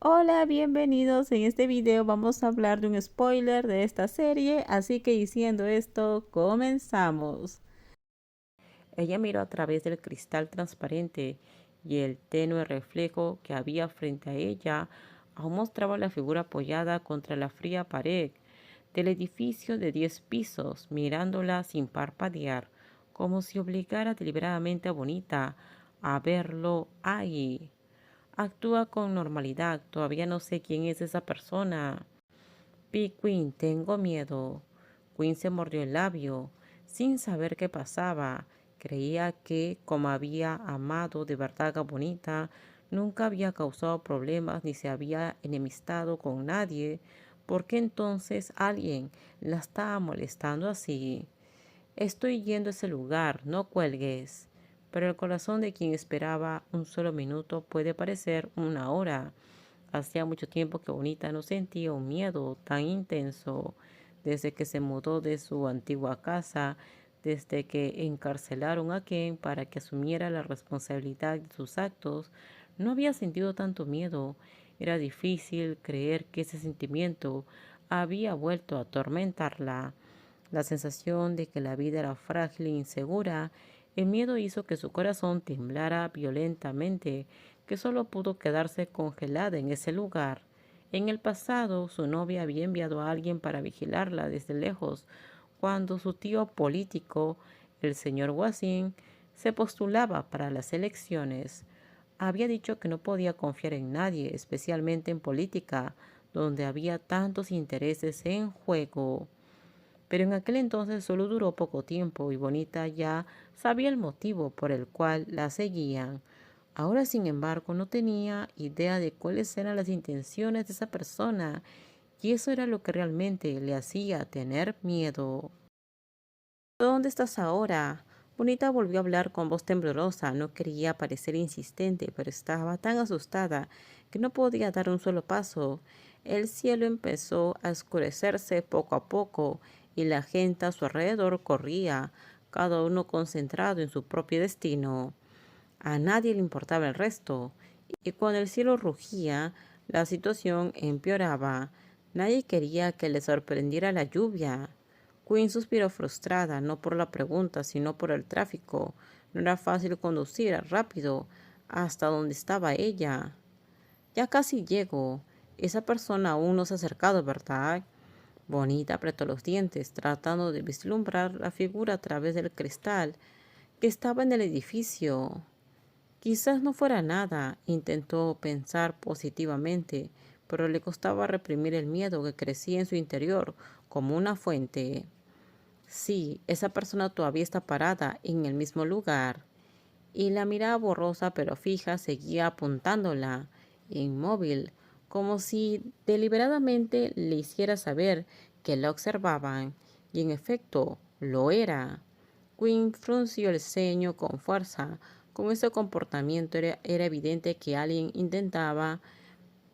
Hola, bienvenidos. En este video vamos a hablar de un spoiler de esta serie, así que diciendo esto, comenzamos. Ella miró a través del cristal transparente y el tenue reflejo que había frente a ella aún mostraba la figura apoyada contra la fría pared del edificio de 10 pisos, mirándola sin parpadear, como si obligara deliberadamente a Bonita a verlo ahí. Actúa con normalidad. Todavía no sé quién es esa persona. Queen, tengo miedo. Queen se mordió el labio, sin saber qué pasaba. Creía que, como había amado de verdad a Bonita, nunca había causado problemas ni se había enemistado con nadie. ¿Por qué entonces alguien la estaba molestando así? Estoy yendo a ese lugar, no cuelgues. Pero el corazón de quien esperaba un solo minuto puede parecer una hora. Hacía mucho tiempo que Bonita no sentía un miedo tan intenso desde que se mudó de su antigua casa, desde que encarcelaron a Ken para que asumiera la responsabilidad de sus actos. No había sentido tanto miedo. Era difícil creer que ese sentimiento había vuelto a atormentarla. La sensación de que la vida era frágil e insegura, el miedo hizo que su corazón temblara violentamente, que solo pudo quedarse congelada en ese lugar. En el pasado, su novia había enviado a alguien para vigilarla desde lejos, cuando su tío político, el señor Wasim, se postulaba para las elecciones. Había dicho que no podía confiar en nadie, especialmente en política, donde había tantos intereses en juego. Pero en aquel entonces solo duró poco tiempo y Bonita ya sabía el motivo por el cual la seguían. Ahora, sin embargo, no tenía idea de cuáles eran las intenciones de esa persona, y eso era lo que realmente le hacía tener miedo. ¿Dónde estás ahora? Bonita volvió a hablar con voz temblorosa. No quería parecer insistente, pero estaba tan asustada que no podía dar un solo paso. El cielo empezó a oscurecerse poco a poco y la gente a su alrededor corría, cada uno concentrado en su propio destino. A nadie le importaba el resto, y cuando el cielo rugía, la situación empeoraba. Nadie quería que le sorprendiera la lluvia. Quinn suspiró frustrada, no por la pregunta, sino por el tráfico. No era fácil conducir rápido hasta donde estaba ella. Ya casi llego. Esa persona aún no se ha acercado, ¿verdad? Bonita apretó los dientes, tratando de vislumbrar la figura a través del cristal que estaba en el edificio. Quizás no fuera nada, intentó pensar positivamente, pero le costaba reprimir el miedo que crecía en su interior como una fuente. Sí, esa persona todavía está parada en el mismo lugar, y la mirada borrosa pero fija seguía apuntándola, inmóvil, como si deliberadamente le hiciera saber que la observaban, y en efecto lo era. Quinn frunció el ceño con fuerza. Con ese comportamiento era evidente que alguien intentaba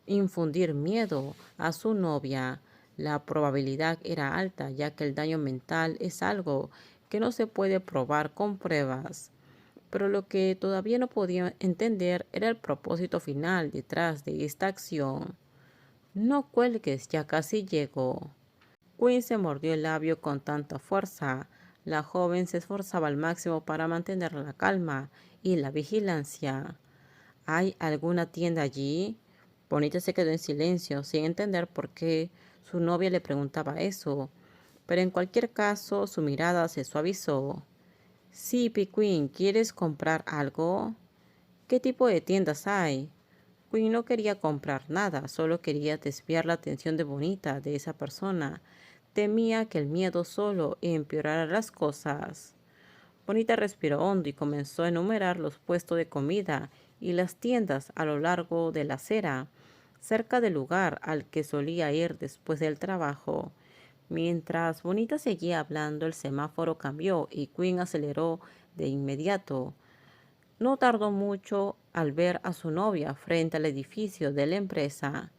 infundir miedo a su novia. La probabilidad era alta, ya que el daño mental es algo que no se puede probar con pruebas. Pero lo que todavía no podía entender era el propósito final detrás de esta acción. No cuelgues, ya casi llegó. Quinn se mordió el labio con tanta fuerza. La joven se esforzaba al máximo para mantener la calma y la vigilancia. ¿Hay alguna tienda allí? Bonita se quedó en silencio, sin entender por qué su novia le preguntaba eso, pero en cualquier caso su mirada se suavizó. Sí, Queen, ¿quieres comprar algo? ¿Qué tipo de tiendas hay? Queen no quería comprar nada, solo quería desviar la atención de Bonita de esa persona. Temía que el miedo solo empeorara las cosas. Bonita respiró hondo y comenzó a enumerar los puestos de comida y las tiendas a lo largo de la acera, cerca del lugar al que solía ir después del trabajo. Mientras Bonita seguía hablando, el semáforo cambió y Quinn aceleró de inmediato. No tardó mucho al ver a su novia frente al edificio de la empresa.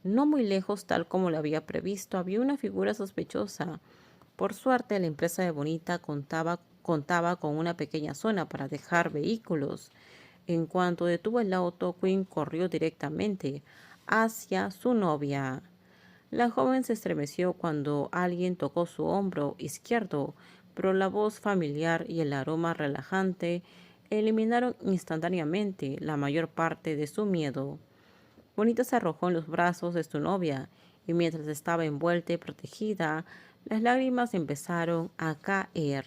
No muy lejos, tal como lo había previsto, había una figura sospechosa. Por suerte, la empresa de Bonita contaba con una pequeña zona para dejar vehículos. En cuanto detuvo el auto, Quinn corrió directamente hacia su novia. La joven se estremeció cuando alguien tocó su hombro izquierdo, pero la voz familiar y el aroma relajante eliminaron instantáneamente la mayor parte de su miedo. Bonita se arrojó en los brazos de su novia y mientras estaba envuelta y protegida, las lágrimas empezaron a caer.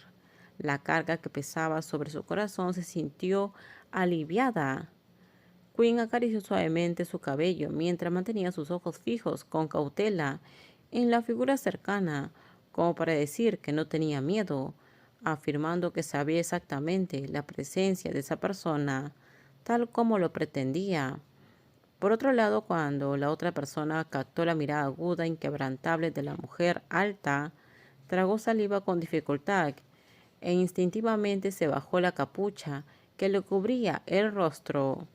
La carga que pesaba sobre su corazón se sintió aliviada. Quinn acarició suavemente su cabello mientras mantenía sus ojos fijos con cautela en la figura cercana, como para decir que no tenía miedo, afirmando que sabía exactamente la presencia de esa persona, tal como lo pretendía. Por otro lado, cuando la otra persona captó la mirada aguda e inquebrantable de la mujer alta, tragó saliva con dificultad e instintivamente se bajó la capucha que le cubría el rostro.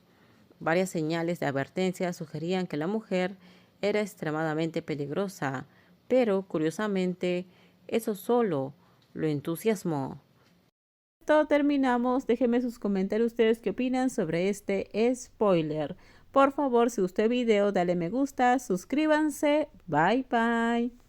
Varias señales de advertencia sugerían que la mujer era extremadamente peligrosa, pero curiosamente eso solo lo entusiasmó. Todo terminamos. Déjenme sus comentarios ustedes qué opinan sobre este spoiler. Por favor, si gustó el video, dale me gusta, suscríbanse. Bye bye.